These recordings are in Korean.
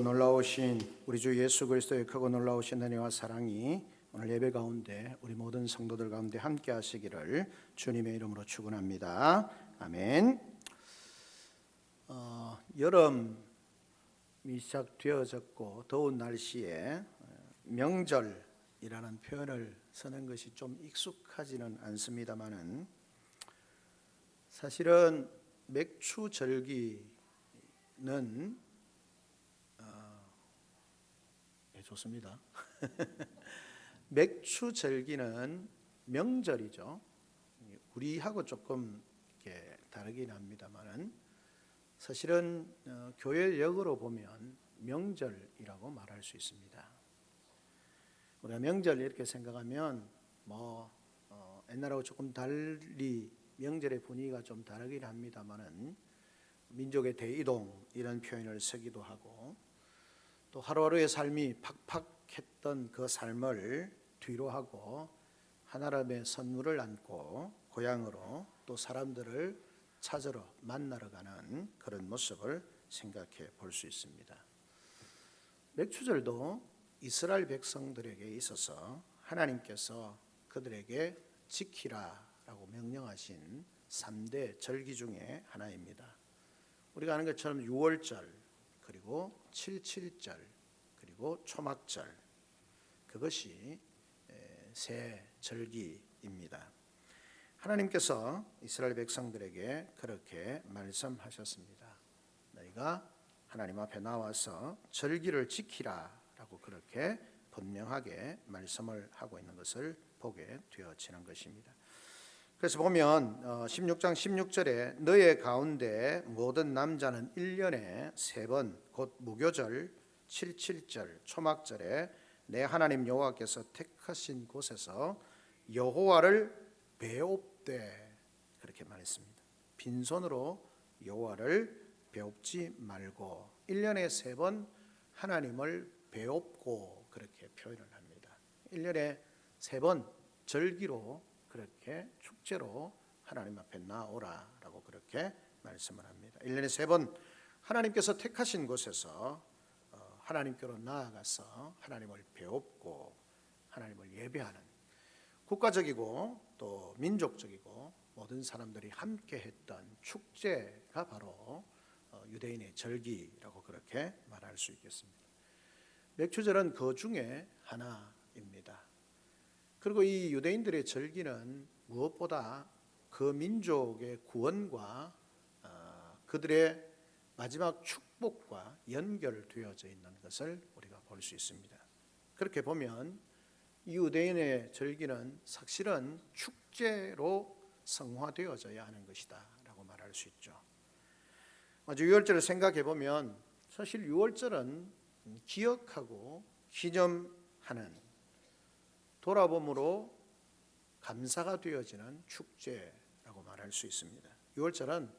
놀라우신 우리 주 예수 그리스도의 크고 놀라우신 은혜와 사랑이 오늘 예배 가운데 우리 모든 성도들 가운데 함께 하시기를 주님의 이름으로 축원합니다. 아멘. 여름이 시작되어졌고 더운 날씨에 명절이라는 표현을 쓰는 것이 좀 익숙하지는 않습니다만은 사실은 맥추 절기는 좋습니다. 맥추 절기는 명절이죠. 우리하고 조금 이렇게 다르긴 합니다만은 사실은 교회력으로 보면 명절이라고 말할 수 있습니다. 우리가 명절 이렇게 생각하면 옛날하고 조금 달리 명절의 분위기가 좀 다르긴 합니다만은 민족의 대이동 이런 표현을 쓰기도 하고 또 하루하루의 삶이 팍팍했던 그 삶을 뒤로 하고 하나님의 선물을 안고 고향으로 또 사람들을 찾으러 만나러 가는 그런 모습을 생각해 볼 수 있습니다. 맥추절도 이스라엘 백성들에게 있어서 하나님께서 그들에게 지키라라고 명령하신 3대 절기 중에 하나입니다. 우리가 아는 것처럼 6월절 그리고 77절 그리고 초막절 그것이 세 절기입니다. 하나님께서 이스라엘 백성들에게 그렇게 말씀하셨습니다. 너희가 하나님 앞에 나와서 절기를 지키라라고 그렇게 분명하게 말씀을 하고 있는 것을 보게 되어지는 것입니다. 그래서 보면 16장 16절에 너의 가운데 모든 남자는 1년에 3번 곧 무교절, 77절, 초막절에 내 하나님 여호와께서 택하신 곳에서 여호와를 배웁되 그렇게 말했습니다. 빈손으로 여호와를 배웁지 말고 1년에 3번 하나님을 배웁고 그렇게 표현을 합니다. 1년에 3번 절기로 그렇게 축제로 하나님 앞에 나오라라고 그렇게 말씀을 합니다. 1년에 3번 하나님께서 택하신 곳에서 하나님께로 나아가서 하나님을 배웁고 하나님을 예배하는 국가적이고 또 민족적이고 모든 사람들이 함께 했던 축제가 바로 유대인의 절기라고 그렇게 말할 수 있겠습니다. 맥추절은 그 중에 하나입니다. 그리고 이 유대인들의 절기는 무엇보다 그 민족의 구원과 그들의 마지막 축복과 연결되어져 있는 것을 우리가 볼 수 있습니다. 그렇게 보면 이 유대인의 절기는 사실은 축제로 성화되어져야 하는 것이다 라고 말할 수 있죠. 아주 6월절을 생각해 보면 사실 6월절은 기억하고 기념하는 돌아봄으로 감사가 되어지는 축제라고 말할 수 있습니다. 6월절은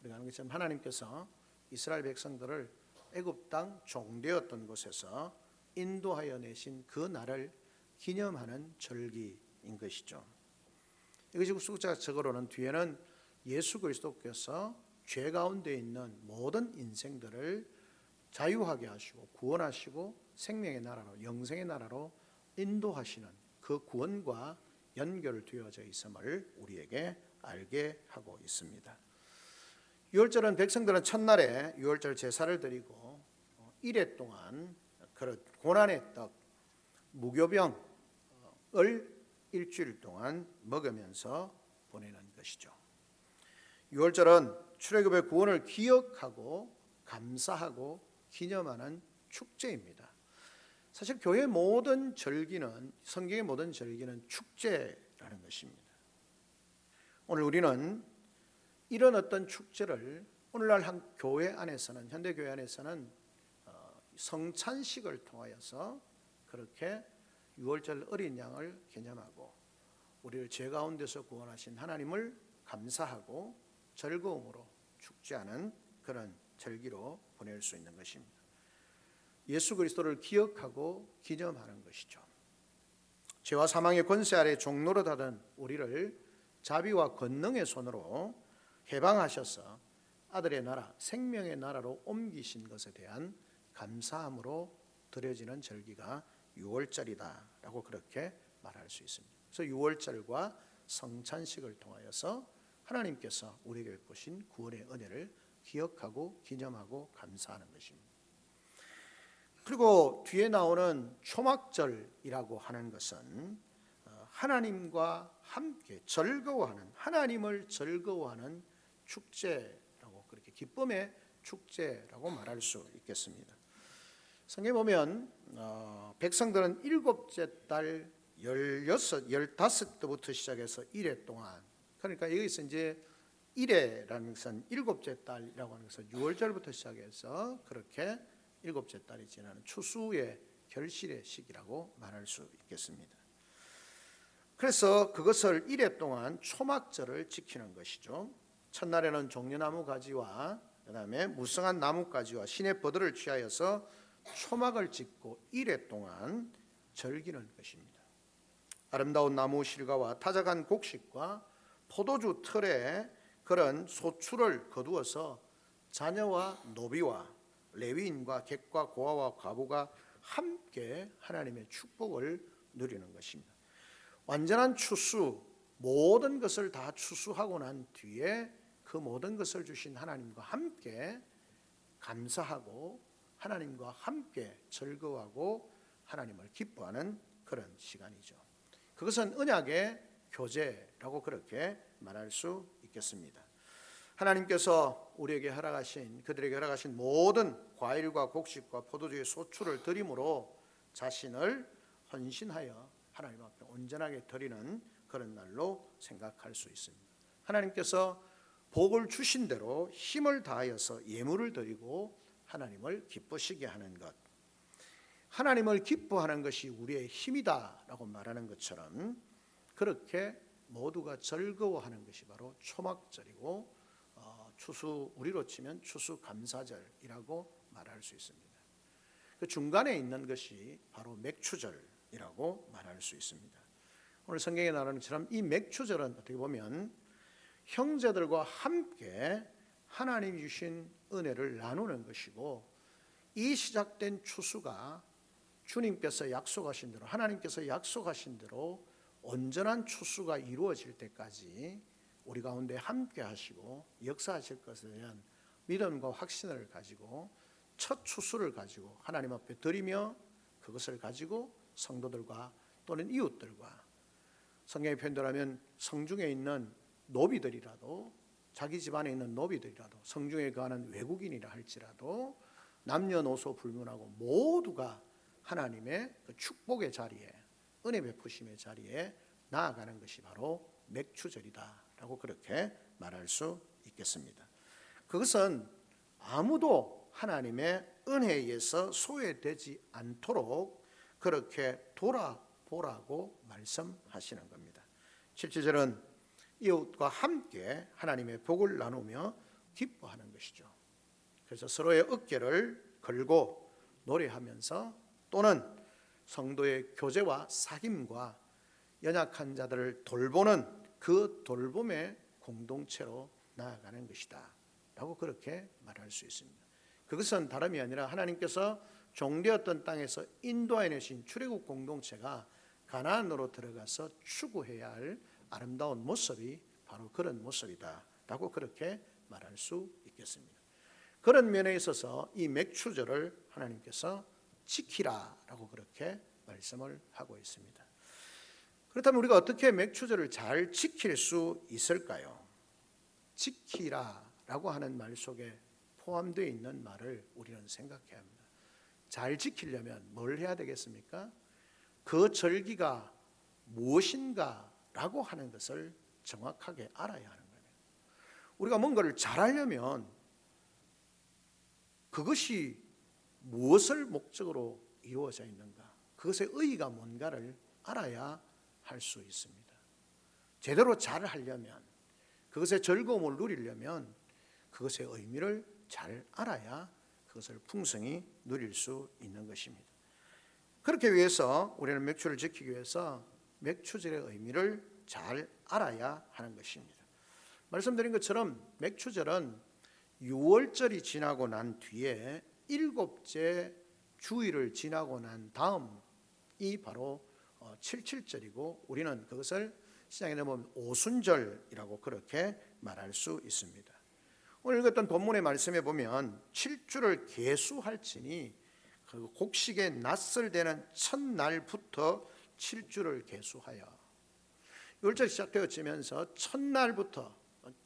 우리가 아는 것처럼 하나님께서 이스라엘 백성들을 애굽 땅 종되었던 곳에서 인도하여 내신 그 날을 기념하는 절기인 것이죠. 이것이 숫자적으로는 뒤에는 예수 그리스도께서 죄 가운데 있는 모든 인생들을 자유하게 하시고 구원하시고 생명의 나라로 영생의 나라로 인도하시는 그 구원과 연결되어져 있음을 우리에게 알게 하고 있습니다. 6월절은 백성들은 첫날에 6월절 제사를 드리고 1회 동안 그런 고난의 떡 무교병을 일주일 동안 먹으면서 보내는 것이죠. 6월절은 출애굽의 구원을 기억하고 감사하고 기념하는 축제입니다. 사실 교회의 모든 절기는 성경의 모든 절기는 축제라는 것입니다. 오늘 우리는 이런 어떤 축제를 오늘날 한 교회 안에서는 현대 교회 안에서는 성찬식을 통하여서 그렇게 6월절 어린 양을 기념하고 우리를 죄 가운데서 구원하신 하나님을 감사하고 즐거움으로 축제하는 그런 절기로 보낼 수 있는 것입니다. 예수 그리스도를 기억하고 기념하는 것이죠. 죄와 사망의 권세 아래 종노릇하던 우리를 자비와 권능의 손으로 해방하셔서 아들의 나라, 생명의 나라로 옮기신 것에 대한 감사함으로 드려지는 절기가 유월절이다라고 그렇게 말할 수 있습니다. 그래서 유월절과 성찬식을 통하여서 하나님께서 우리에게 베푸신 구원의 은혜를 기억하고 기념하고 감사하는 것입니다. 그리고 뒤에 나오는 초막절이라고 하는 것은 하나님과 함께 즐거워하는, 하나님을 즐거워하는 축제라고, 그렇게 기쁨의 축제라고 말할 수 있겠습니다. 성경에 보면 백성들은 일곱째 달 15때부터 시작해서 1회 동안, 그러니까 여기서 이제 1회라는 것은 일곱째 달이라고 하는 것은 6월절부터 시작해서 그렇게 일곱째 달이 지나는 추수의 결실의 시기라고 말할 수 있겠습니다. 그래서 그것을 1회 동안 초막절을 지키는 것이죠. 첫날에는 종려나무 가지와 그다음에 무성한 나뭇가지와 시내 버들을 취하여서 초막을 짓고 1회 동안 즐기는 것입니다. 아름다운 나무 실과와 타작한 곡식과 포도주 틀에 그런 소출을 거두어서 자녀와 노비와 레위인과 객과 고아와 과부가 함께 하나님의 축복을 누리는 것입니다. 완전한 추수, 모든 것을 다 추수하고 난 뒤에 그 모든 것을 주신 하나님과 함께 감사하고 하나님과 함께 즐거워하고 하나님을 기뻐하는 그런 시간이죠. 그것은 언약의 교제라고 그렇게 말할 수 있겠습니다. 하나님께서 우리에게 허락하신, 그들에게 허락하신 모든 과일과 곡식과 포도주의 소출을 드림으로 자신을 헌신하여 하나님 앞에 온전하게 드리는 그런 날로 생각할 수 있습니다. 하나님께서 복을 주신 대로 힘을 다하여서 예물을 드리고 하나님을 기쁘시게 하는 것, 하나님을 기뻐하는 것이 우리의 힘이다라고 말하는 것처럼 그렇게 모두가 즐거워하는 것이 바로 초막절이고 추수, 우리로 치면 추수감사절이라고 말할 수 있습니다. 그 중간에 있는 것이 바로 맥추절이라고 말할 수 있습니다. 오늘 성경에 나오는 것처럼 이 맥추절은 어떻게 보면 형제들과 함께 하나님이 주신 은혜를 나누는 것이고, 이 시작된 추수가 주님께서 약속하신 대로, 하나님께서 약속하신 대로 온전한 추수가 이루어질 때까지 우리 가운데 함께 하시고 역사하실 것에 대한 믿음과 확신을 가지고 첫 추수를 가지고 하나님 앞에 드리며 그것을 가지고 성도들과 또는 이웃들과, 성경의 표현대로하면 성중에 있는 노비들이라도, 자기 집안에 있는 노비들이라도, 성중에 거하는 외국인이라 할지라도 남녀노소 불문하고 모두가 하나님의 그 축복의 자리에, 은혜 베푸심의 자리에 나아가는 것이 바로 맥추절이다라고 그렇게 말할 수 있겠습니다. 그것은 아무도 하나님의 은혜에 의해서 소외되지 않도록 그렇게 돌아보라고 말씀하시는 겁니다. 7절은 이웃과 함께 하나님의 복을 나누며 기뻐하는 것이죠. 그래서 서로의 어깨를 걸고 노래하면서, 또는 성도의 교제와 사귐과 연약한 자들을 돌보는 그 돌봄의 공동체로 나아가는 것이다 라고 그렇게 말할 수 있습니다. 그것은 다름이 아니라 하나님께서 종되었던 땅에서 인도하여 내신 출애굽 공동체가 가나안으로 들어가서 추구해야 할 아름다운 모습이 바로 그런 모습이다 라고 그렇게 말할 수 있겠습니다. 그런 면에 있어서 이 맥추절을 하나님께서 지키라라고 그렇게 말씀을 하고 있습니다. 그렇다면 우리가 어떻게 맥추절을 잘 지킬 수 있을까요? 지키라라고 하는 말 속에 포함되어 있는 말을 우리는 생각해야 합니다. 잘 지키려면 뭘 해야 되겠습니까? 그 절기가 무엇인가라고 하는 것을 정확하게 알아야 하는 거예요. 우리가 뭔가를 잘하려면 그것이 무엇을 목적으로 이루어져 있는가, 그것의 의의가 뭔가를 알아야 할 수 있습니다. 제대로 잘 하려면, 그것의 즐거움을 누리려면 그것의 의미를 잘 알아야 그것을 풍성히 누릴 수 있는 것입니다. 그렇게 위해서 우리는 맥추를 지키기 위해서 맥추절의 의미를 잘 알아야 하는 것입니다. 말씀드린 것처럼 맥추절은 6월절이 지나고 난 뒤에 7째 주일을 지나고 난 다음이 바로 77절이고 우리는 그것을 시장에 보면 오순절이라고 그렇게 말할 수 있습니다. 오늘 읽었던 본문의 말씀에 보면 7주를 계수할지니 그 곡식의 낯설되는 첫날부터 7주를 계수하여, 유월절이 시작되어지면서 첫날부터,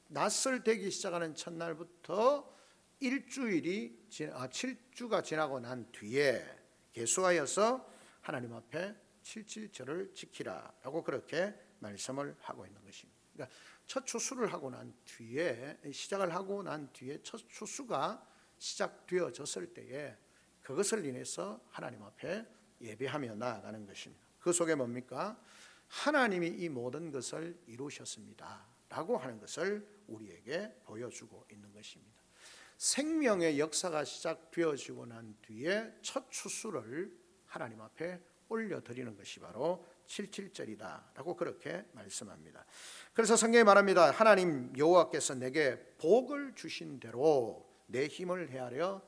낯설되기 시작하는 첫날부터 7주가 지나고 난 뒤에 계수하여서 하나님 앞에 77절을 지키라라고 그렇게 말씀을 하고 있는 것입니다. 그러니까 첫 추수를 하고 난 뒤에, 시작을 하고 난 뒤에 첫 추수가 시작되어졌을 때에 그것을 인해서 하나님 앞에 예배하며 나아가는 것입니다. 그 속에 뭡니까? 하나님이 이 모든 것을 이루셨습니다 라고 하는 것을 우리에게 보여주고 있는 것입니다. 생명의 역사가 시작되어지고 난 뒤에 첫 추수를 하나님 앞에 올려드리는 것이 바로 77절이다 라고 그렇게 말씀합니다. 그래서 성경에 말합니다. 하나님 여호와께서 내게 복을 주신 대로 내 힘을 헤아려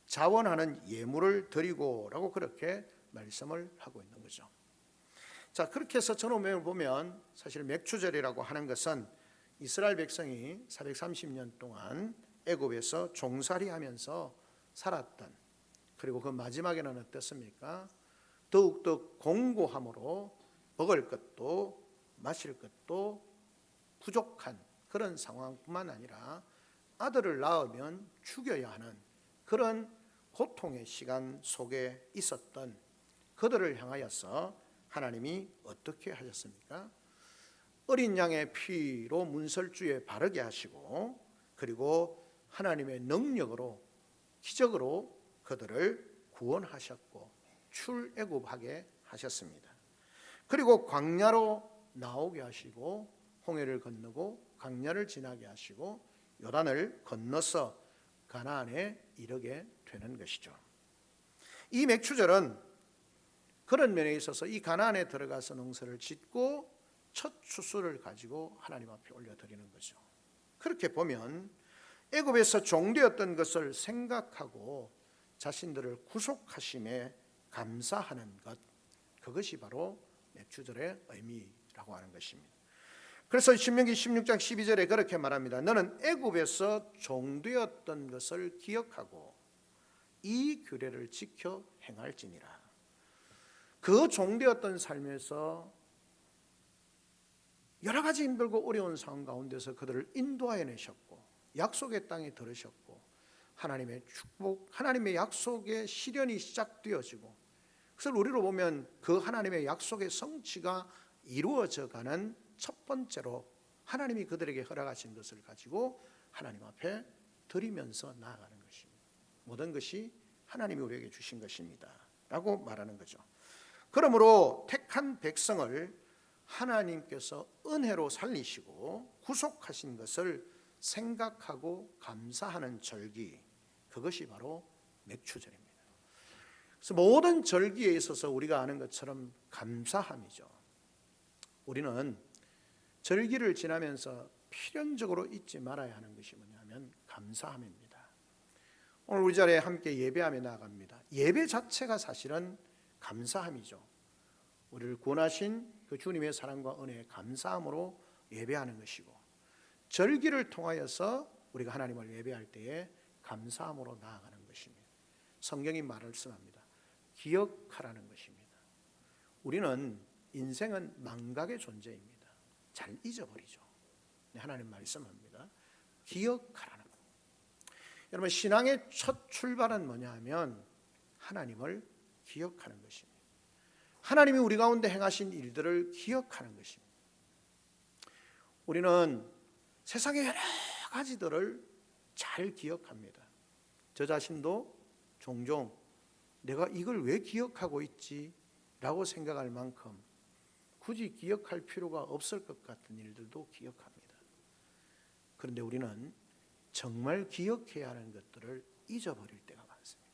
자원하는 예물을 드리고 라고 그렇게 말씀을 하고 있는 거죠. 자, 그렇게 해서 전후면을 보면 사실 맥추절이라고 하는 것은 이스라엘 백성이 430년 동안 애굽에서 종살이하면서 살았던, 그리고 그 마지막에는 어떻습니까? 더욱더 공고함으로 먹을 것도 마실 것도 부족한 그런 상황뿐만 아니라 아들을 낳으면 죽여야 하는 그런 고통의 시간 속에 있었던 그들을 향하여서 하나님이 어떻게 하셨습니까? 어린 양의 피로 문설주에 바르게 하시고, 그리고 하나님의 능력으로, 기적으로 그들을 구원하셨고 출애굽하게 하셨습니다. 그리고 광야로 나오게 하시고 홍해를 건너고 광야를 지나게 하시고 요단을 건너서 가나안에 이르게 되는 것이죠. 이 맥추절은 그런 면에 있어서 이 가나안에 들어가서 농사를 짓고 첫 추수를 가지고 하나님 앞에 올려드리는 거죠. 그렇게 보면 애굽에서 종되었던 것을 생각하고 자신들을 구속하심에 감사하는 것, 그것이 바로 맥추절의 의미라고 하는 것입니다. 그래서 신명기 16장 12절에 그렇게 말합니다. 너는 애굽에서 종되었던 것을 기억하고 이 규례를 지켜 행할지니라. 그 종되었던 삶에서 여러 가지 힘들고 어려운 상황 가운데서 그들을 인도하여 내셨고 약속의 땅에 들으셨고 하나님의 축복, 하나님의 약속의 실현이 시작되어지고, 그래서 우리로 보면 그 하나님의 약속의 성취가 이루어져 가는 첫 번째로 하나님이 그들에게 허락하신 것을 가지고 하나님 앞에 드리면서 나아가는 것입니다. 모든 것이 하나님이 우리에게 주신 것입니다 라고 말하는 거죠. 그러므로 택한 백성을 하나님께서 은혜로 살리시고 구속하신 것을 생각하고 감사하는 절기, 그것이 바로 맥추절입니다. 그래서 모든 절기에 있어서 우리가 아는 것처럼 감사함이죠. 우리는 절기를 지나면서 필연적으로 잊지 말아야 하는 것이 뭐냐면 감사함입니다. 오늘 우리 자리에 함께 예배하며 나아갑니다. 예배 자체가 사실은 감사함이죠. 우리를 구원하신 그 주님의 사랑과 은혜에 감사함으로 예배하는 것이고, 절기를 통하여서 우리가 하나님을 예배할 때에 감사함으로 나아가는 것입니다. 성경이 말씀합니다. 기억하라는 것입니다. 우리는 인생은 망각의 존재입니다. 잘 잊어버리죠. 하나님 말씀합니다. 기억하라는 것. 여러분, 신앙의 첫 출발은 뭐냐 하면 하나님을 기억하는 것입니다. 하나님이 우리 가운데 행하신 일들을 기억하는 것입니다. 우리는 세상의 여러 가지들을 잘 기억합니다. 저 자신도 종종 내가 이걸 왜 기억하고 있지? 라고 생각할 만큼 굳이 기억할 필요가 없을 것 같은 일들도 기억합니다. 그런데 우리는 정말 기억해야 하는 것들을 잊어버릴 때가 많습니다.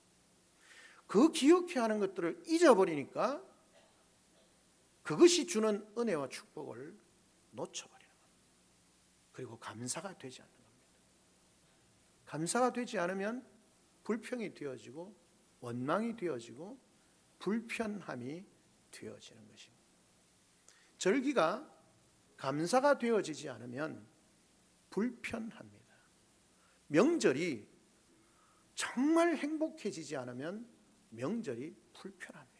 그 기억해야 하는 것들을 잊어버리니까 그것이 주는 은혜와 축복을 놓쳐버리는 겁니다. 그리고 감사가 되지 않는 겁니다. 감사가 되지 않으면 불평이 되어지고 원망이 되어지고 불편함이 되어지는 것입니다. 절기가 감사가 되어지지 않으면 불편합니다. 명절이 정말 행복해지지 않으면 명절이 불편합니다.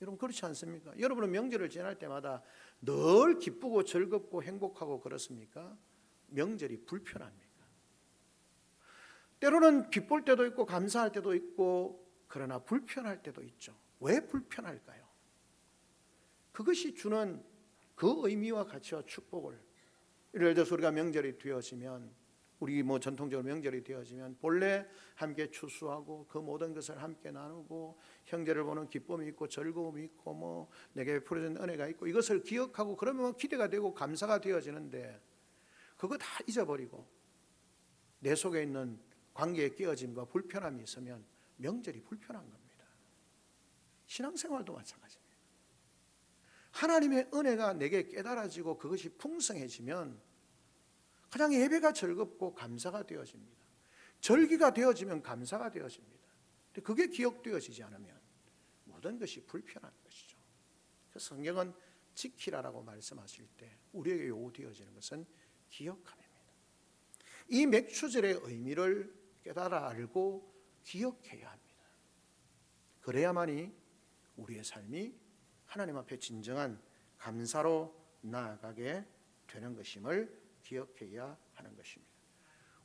여러분 그렇지 않습니까? 여러분은 명절을 지날 때마다 늘 기쁘고 즐겁고 행복하고 그렇습니까? 명절이 불편합니까? 때로는 기쁠 때도 있고 감사할 때도 있고 그러나 불편할 때도 있죠. 왜 불편할까요? 그것이 주는 그 의미와 가치와 축복을, 예를 들어서 우리가 명절이 되어지면, 우리 전통적으로 명절이 되어지면 본래 함께 추수하고 그 모든 것을 함께 나누고 형제를 보는 기쁨이 있고 즐거움이 있고 내게 베풀어진 은혜가 있고 이것을 기억하고 그러면 기대가 되고 감사가 되어지는데, 그거 다 잊어버리고 내 속에 있는 관계의 깨어짐과 불편함이 있으면 명절이 불편한 겁니다. 신앙생활도 마찬가지입니다. 하나님의 은혜가 내게 깨달아지고 그것이 풍성해지면 그냥 예배가 즐겁고 감사가 되어집니다. 절기가 되어지면 감사가 되어집니다. 근데 그게 기억되어지지 않으면 모든 것이 불편한 것이죠. 그래서 성경은 지키라라고 말씀하실 때 우리에게 요구되어지는 것은 기억함입니다. 이 맥추절의 의미를 깨달아 알고 기억해야 합니다. 그래야만이 우리의 삶이 하나님 앞에 진정한 감사로 나아가게 되는 것임을 기억해야 하는 것입니다.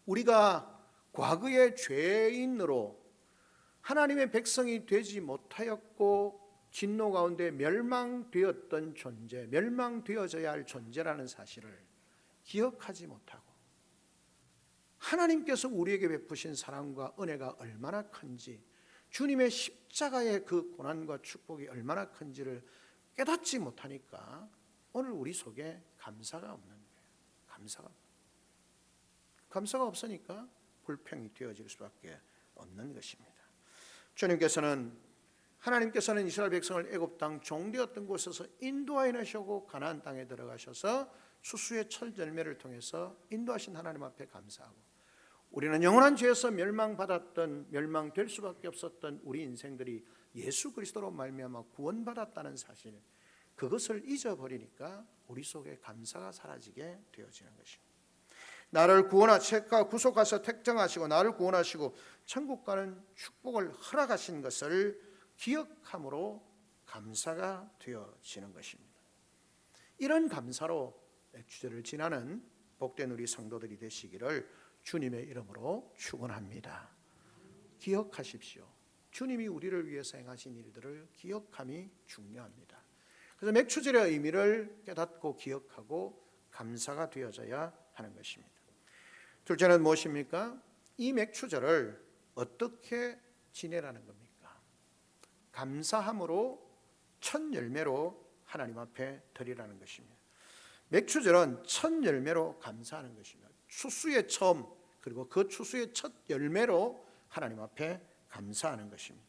우리가 과거의 죄인으로 하나님의 백성이 되지 못하였고 진노 가운데 멸망되었던 존재, 멸망되어져야 할 존재라는 사실을 기억하지 못하고 하나님께서 우리에게 베푸신 사랑과 은혜가 얼마나 큰지, 주님의 십자가의 그 고난과 축복이 얼마나 큰지를 깨닫지 못하니까 오늘 우리 속에 감사가 없는 거예요. 감사가 없으니까 불평이 되어질 수밖에 없는 것입니다. 하나님께서는 이스라엘 백성을 애굽 땅 종되었던 곳에서 인도하여 내시고 가나안 땅에 들어가셔서 추수의 첫 열매를 통해서 인도하신 하나님 앞에 감사하고, 우리는 영원한 죄에서 멸망될 수밖에 없었던 우리 인생들이 예수 그리스도로 말미암아 구원받았다는 사실, 그것을 잊어버리니까 우리 속에 감사가 사라지게 되어지는 것입니다. 나를 구속하셔 택정하시고 나를 구원하시고 천국 가는 축복을 허락하신 것을 기억함으로 감사가 되어지는 것입니다. 이런 감사로 맥주절을 지나는 복된 우리 성도들이 되시기를 주님의 이름으로 축원합니다. 기억하십시오. 주님이 우리를 위해서 행하신 일들을 기억함이 중요합니다. 그래서 맥주절의 의미를 깨닫고 기억하고 감사가 되어져야 하는 것입니다. 둘째는 무엇입니까? 이 맥주절을 어떻게 지내라는 겁니까? 감사함으로 첫 열매로 하나님 앞에 드리라는 것입니다. 맥주절은 첫 열매로 감사하는 것입니다. 추수의 처음, 그리고 그 추수의 첫 열매로 하나님 앞에 감사하는 것입니다.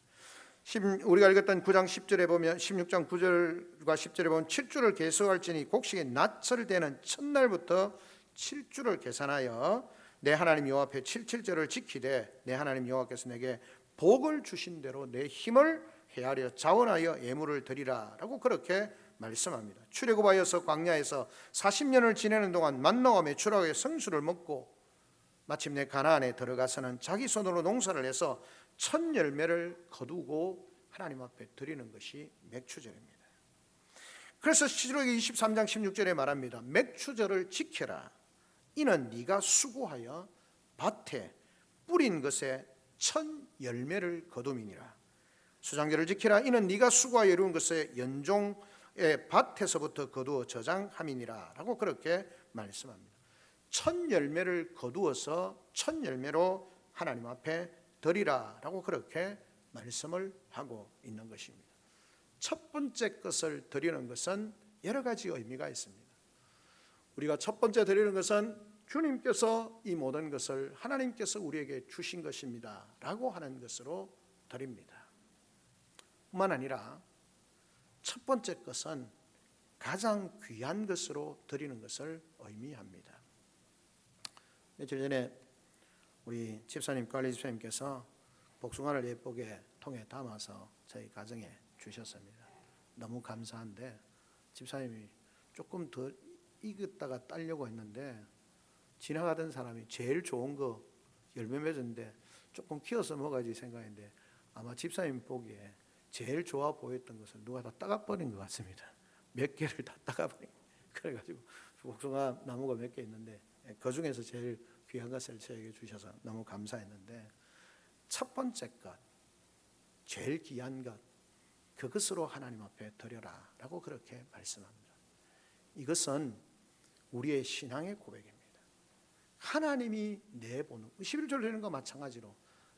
우리가 읽었던 9장 10절에 보면, 16장 9절과 10절에 보면 7주를 계속할지니 곡식의 낫을 되는 첫날부터 7주를 계산하여 내 하나님 여호와 앞에 77절을 지키되 내 하나님 여호와께서 내게 복을 주신 대로 내 힘을 헤아려 자원하여 예물을 드리라 라고 그렇게 말씀합니다. 출애굽하여서 광야에서 40년을 지내는 동안 만나와 메추라기의 성수를 먹고 마침내 가나안에 들어가서는 자기 손으로 농사를 해서 첫 열매를 거두고 하나님 앞에 드리는 것이 맥추절입니다. 그래서 시므기 23장 16절에 말합니다. 맥추절을 지켜라. 이는 네가 수고하여 밭에 뿌린 것에 첫 열매를 거둠이니라. 수장절을 지키라. 이는 네가 수고하여 이룬 것에 연종의 밭에서부터 거두어 저장함이니라 라고 그렇게 말씀합니다. 첫 열매를 거두어서 첫 열매로 하나님 앞에 드리라 라고 그렇게 말씀을 하고 있는 것입니다. 첫 번째 것을 드리는 것은 여러 가지 의미가 있습니다. 우리가 첫 번째 드리는 것은 주님께서 이 모든 것을 하나님께서 우리에게 주신 것입니다 라고 하는 것으로 드립니다. 뿐만 아니라 첫 번째 것은 가장 귀한 것으로 드리는 것을 의미합니다. 며칠 전에 우리 집사님, 관리 집사님께서 복숭아를 예쁘게 통에 담아서 저희 가정에 주셨습니다. 너무 감사한데 집사님이 조금 더 익었다가 따려고 했는데 지나가던 사람이 제일 좋은 거 열매 맺었는데 조금 키워서 먹어야지 생각했는데 아마 집사님 보기에 제일 좋아 보였던 것을 누가 다 따가버린 것 같습니다. 몇 개를 다 따가버린. 그래가지고 복숭아 나무가 몇 개 있는데 그 중에서 제일 귀한 것을 저에게 주셔서 너무 감사했는데, 첫 번째 것, 제일 귀한 것, 그것으로 하나님 앞에 드려라 라고 그렇게 말씀합니다. 이것은 우리의 신앙의 고백입니다. 하나님이 내보는 11절 되는 것 마찬가지로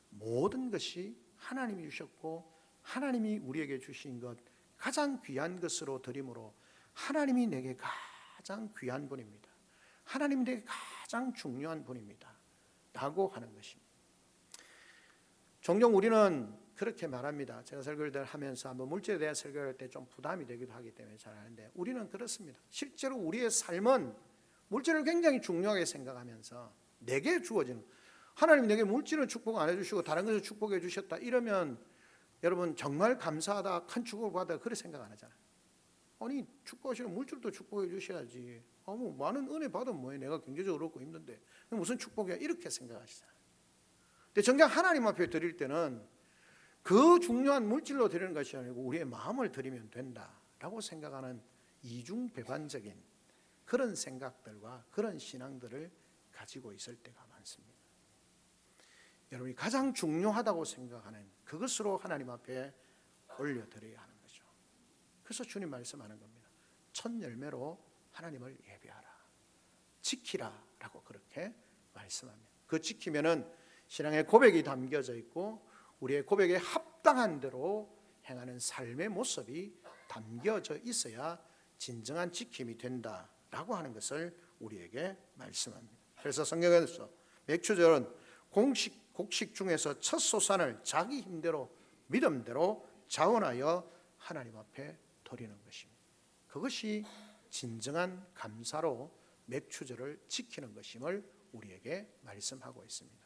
모든 것이 하나님이 주셨고 하나님이 우리에게 주신 것 가장 귀한 것으로 드림으로 하나님이 내게 가장 귀한 분입니다. 하나님이 내게 가장 중요한 분입니다 라고 하는 것입니다. 종종 우리는 그렇게 말합니다. 제가 설교를 하면서 한번 물질에 대해 설교할 때 좀 부담이 되기도 하기 때문에 잘 아는데, 우리는 그렇습니다. 실제로 우리의 삶은 물질을 굉장히 중요하게 생각하면서 내게 주어지는, 하나님이 내게 물질은 축복 안 해주시고 다른 것을 축복해 주셨다 이러면 여러분 정말 감사하다, 큰 축복을 받아, 그렇게 생각 안 하잖아요. 아니 축복하시는 물질도 축복해 주셔야지, 뭐 많은 은혜 받으면 뭐해, 내가 경제적으로 어렵고 힘든데 무슨 축복이야, 이렇게 생각하시잖아요. 근데 정작 하나님 앞에 드릴 때는 그 중요한 물질로 드리는 것이 아니고 우리의 마음을 드리면 된다라고 생각하는 이중배반적인 그런 생각들과 그런 신앙들을 가지고 있을 때가 많습니다. 여러분이 가장 중요하다고 생각하는 그것으로 하나님 앞에 올려드려야 하는 거죠. 그래서 주님 말씀하는 겁니다. 첫 열매로 하나님을 예배하라, 지키라 라고 그렇게 말씀합니다. 그 지키면은 신앙의 고백이 담겨져 있고 우리의 고백에 합당한 대로 행하는 삶의 모습이 담겨져 있어야 진정한 지킴이 된다라고 하는 것을 우리에게 말씀합니다. 그래서 성경에서 맥주절은 곡식 중에서 첫 소산을 자기 힘대로 믿음대로 자원하여 하나님 앞에 드리는 것입니다. 그것이 진정한 감사로 맥주절을 지키는 것임을 우리에게 말씀하고 있습니다.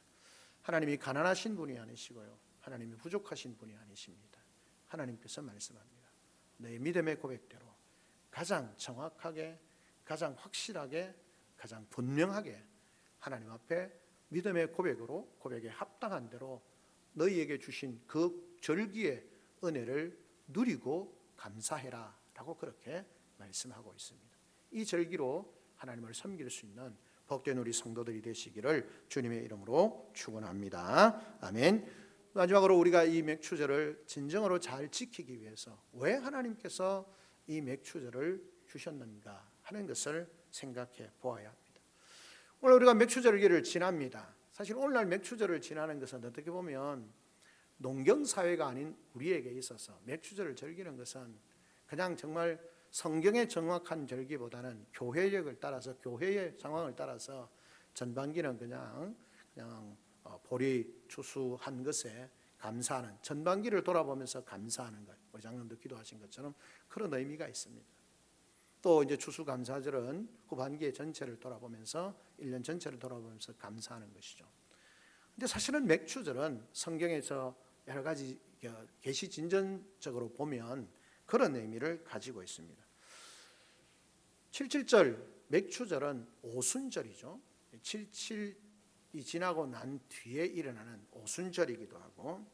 하나님이 가난하신 분이 아니시고요, 하나님이 부족하신 분이 아니십니다. 하나님께서 말씀합니다. 너의 믿음의 고백대로 가장 정확하게, 가장 확실하게, 가장 분명하게 하나님 앞에 믿음의 고백으로, 고백에 합당한 대로 너희에게 주신 그 절기의 은혜를 누리고 감사해라 라고 그렇게 말씀하고 있습니다. 이 절기로 하나님을 섬길 수 있는 복된 우리 성도들이 되시기를 주님의 이름으로 축원합니다. 아멘. 마지막으로 우리가 이 맥주절을 진정으로 잘 지키기 위해서 왜 하나님께서 이 맥주절을 주셨는가 하는 것을 생각해 보아야 합니다. 오늘 우리가 맥주절기를 지납니다. 사실 오늘날 맥주절을 지나는 것은 어떻게 보면 농경사회가 아닌 우리에게 있어서 맥주절을 즐기는 것은 그냥 정말 성경의 정확한 절기보다는 교회력을 따라서, 교회의 상황을 따라서 전반기는 그냥 보리 추수한 것에 감사하는, 전반기를 돌아보면서 감사하는 것, 장로님도 기도하신 것처럼 그런 의미가 있습니다. 또 이제 추수감사절은 후반기의 전체를 돌아보면서 1년 전체를 돌아보면서 감사하는 것이죠. 근데 사실은 맥주절은 성경에서 여러 가지 계시 진전적으로 보면 그런 의미를 가지고 있습니다. 77절 맥주절은 오순절이죠. 77이 지나고 난 뒤에 일어나는 오순절이기도 하고,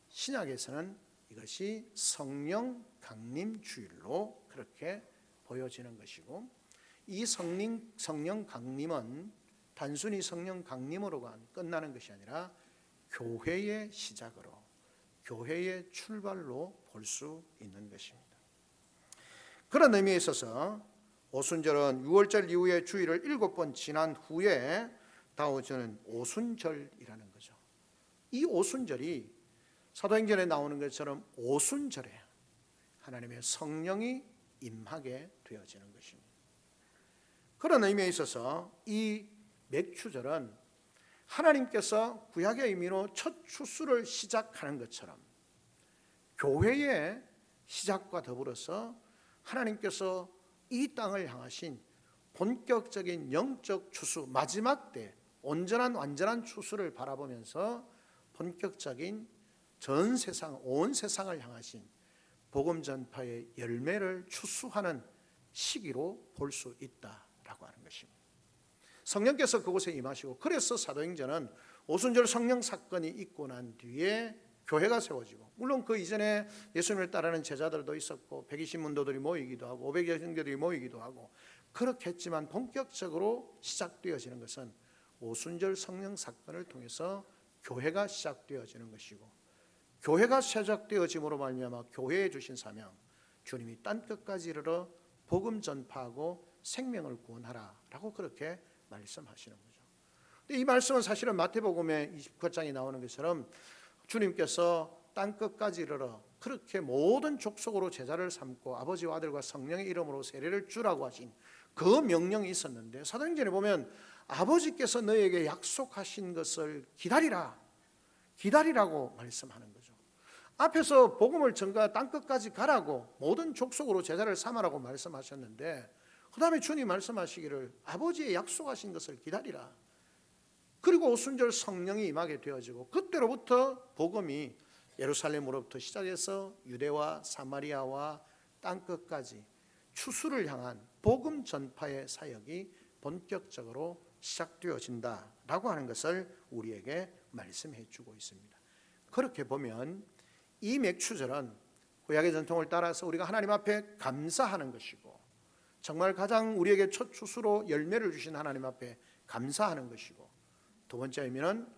신약에서는 이것이 성령 강림 주일로 그렇게 보여지는 것이고, 이 성령 강림은 단순히 성령 강림으로 끝나는 것이 아니라 교회의 시작으로, 교회의 출발로 볼 수 있는 것입니다. 그런 의미에 있어서 오순절은 6월절 이후에 주일을 7번 지난 후에 다오는 오순절이라는 거죠. 이 오순절이 사도행전에 나오는 것처럼 오순절에 하나님의 성령이 임하게 되어지는 것입니다. 그런 의미에 있어서 이 맥주절은 하나님께서 구약의 의미로 첫 추수를 시작하는 것처럼 교회의 시작과 더불어서 하나님께서 이 땅을 향하신 본격적인 영적 추수 마지막 때 온전한 완전한 추수를 바라보면서 본격적인 전 세상, 온 세상을 향하신 복음 전파의 열매를 추수하는 시기로 볼 수 있다라고 하는 것입니다. 성령께서 그곳에 임하시고, 그래서 사도행전은 오순절 성령 사건이 있고 난 뒤에 교회가 세워지고, 물론 그 이전에 예수님을 따르는 제자들도 있었고 120문도들이 모이기도 하고 500여 형제들이 모이기도 하고 그렇게 했지만, 본격적으로 시작되어지는 것은 오순절 성령 사건을 통해서 교회가 시작되어지는 것이고, 교회가 시작되어짐으로 말미암아 교회에 주신 사명, 주님이 땅끝까지 이르러 복음 전파하고 생명을 구원하라라고 그렇게 말씀하시는 거죠. 근데 이 말씀은 사실은 마태복음의 29장에 나오는 것처럼 주님께서 땅끝까지 이르러 그렇게 모든 족속으로 제자를 삼고 아버지와 아들과 성령의 이름으로 세례를 주라고 하신 그 명령이 있었는데, 사도행전에 보면 아버지께서 너에게 약속하신 것을 기다리라고 말씀하는 거죠. 앞에서 복음을 전가 땅끝까지 가라고, 모든 족속으로 제자를 삼으라고 말씀하셨는데, 그 다음에 주님 말씀하시기를 아버지의 약속하신 것을 기다리라. 그리고 오순절 성령이 임하게 되어지고, 그때로부터 복음이 예루살렘으로부터 시작해서 유대와 사마리아와 땅끝까지 추수를 향한 복음 전파의 사역이 본격적으로 시작되어진다라고 하는 것을 우리에게 말씀해 주고 있습니다. 그렇게 보면 이 맥추절은 구약의 전통을 따라서 우리가 하나님 앞에 감사하는 것이고, 정말 가장 우리에게 첫 추수로 열매를 주신 하나님 앞에 감사하는 것이고, 두 번째 의미는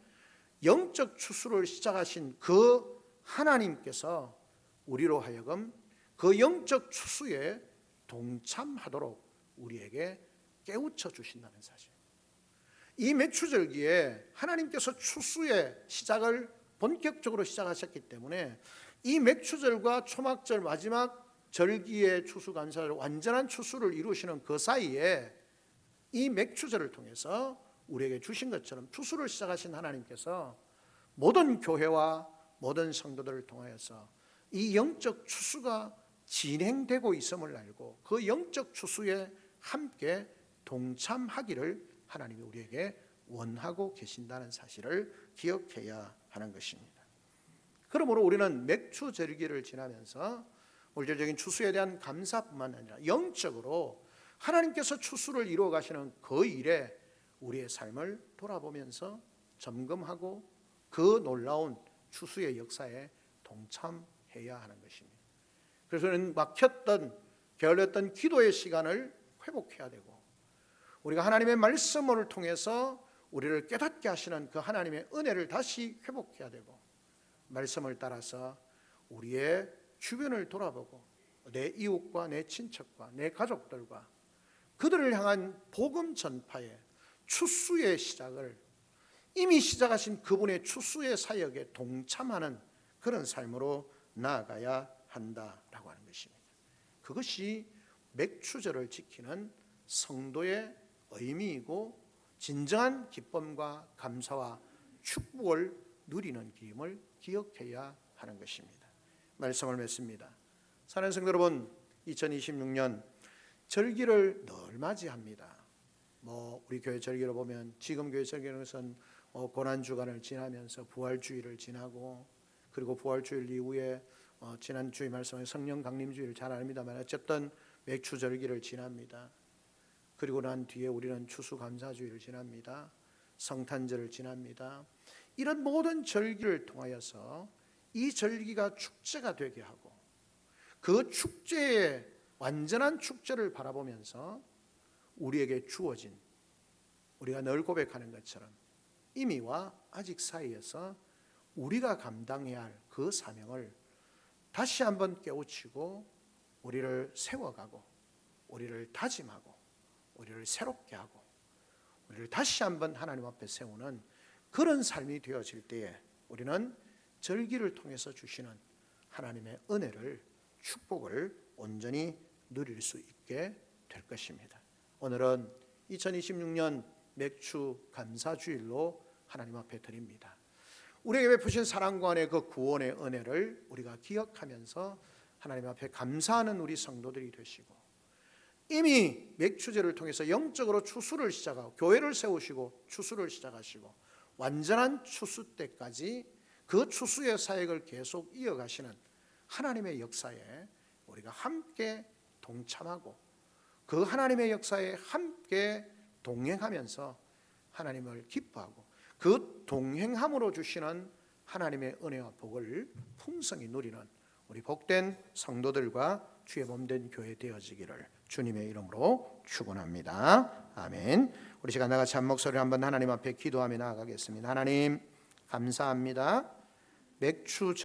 영적 추수를 시작하신 그 하나님께서 우리로 하여금 그 영적 추수에 동참하도록 우리에게 깨우쳐 주신다는 사실. 이 맥추절기에 하나님께서 추수의 시작을 본격적으로 시작하셨기 때문에, 이 맥추절과 초막절 마지막 절기의 추수감사절, 완전한 추수를 이루시는 그 사이에 이 맥추절을 통해서 우리에게 주신 것처럼 추수를 시작하신 하나님께서 모든 교회와 모든 성도들을 통하여서 이 영적 추수가 진행되고 있음을 알고, 그 영적 추수에 함께 동참하기를 하나님이 우리에게 원하고 계신다는 사실을 기억해야 하는 것입니다. 그러므로 우리는 맥추절기를 지나면서 물질적인 추수에 대한 감사뿐만 아니라 영적으로 하나님께서 추수를 이루어 가시는 그 일에 우리의 삶을 돌아보면서 점검하고 그 놀라운 추수의 역사에 동참해야 하는 것입니다. 그래서 우리는 막혔던, 게을렀던 기도의 시간을 회복해야 되고, 우리가 하나님의 말씀을 통해서 우리를 깨닫게 하시는 그 하나님의 은혜를 다시 회복해야 되고, 말씀을 따라서 우리의 주변을 돌아보고 내 이웃과 내 친척과 내 가족들과 그들을 향한 복음 전파의 추수의 시작을, 이미 시작하신 그분의 추수의 사역에 동참하는 그런 삶으로 나아가야 한다라고 하는 것입니다. 그것이 맥추절을 지키는 성도의 의미이고, 진정한 기쁨과 감사와 축복을 누리는 길임을 기억해야 하는 것입니다. 말씀을 맺습니다. 사랑하는 성도 여러분, 2026년 절기를 늘 맞이합니다. 우리 교회 절기로 보면, 지금 교회 절기는 것은 고난주간을 지나면서 부활주일을 지나고, 그리고 부활주일 이후에 지난 주일 말씀에 성령 강림주일을 잘 압니다만, 어쨌든 맥추절기를 지납니다. 그리고 난 뒤에 우리는 추수감사주일을 지납니다. 성탄절을 지납니다. 이런 모든 절기를 통하여서 이 절기가 축제가 되게 하고, 그 축제의 완전한 축제를 바라보면서 우리에게 주어진, 우리가 늘 고백하는 것처럼 이미와 아직 사이에서 우리가 감당해야 할 그 사명을 다시 한번 깨우치고 우리를 세워가고, 우리를 다짐하고, 우리를 새롭게 하고, 우리를 다시 한번 하나님 앞에 세우는 그런 삶이 되어질 때에 우리는 절기를 통해서 주시는 하나님의 은혜를, 축복을 온전히 누릴 수 있게 될 것입니다. 오늘은 2026년 맥추 감사주일로 하나님 앞에 드립니다. 우리에게 베푸신 사랑과 은혜, 그 구원의 은혜를 우리가 기억하면서 하나님 앞에 감사하는 우리 성도들이 되시고, 이미 맥추제를 통해서 영적으로 추수를 시작하고 교회를 세우시고 추수를 시작하시고 완전한 추수 때까지 그 추수의 사역을 계속 이어가시는 하나님의 역사에 우리가 함께 동참하고 그 하나님의 역사에 함께 동행하면서 하나님을 기뻐하고 그 동행함으로 주시는 하나님의 은혜와 복을 풍성히 누리는 우리 복된 성도들과 주의 몸된 교회 되어지기를 주님의 이름으로 축원합니다. 아멘. 우리 시간 나같이 한 목소리로 한번 하나님 앞에 기도하며 나아가겠습니다. 하나님 감사합니다. 맥주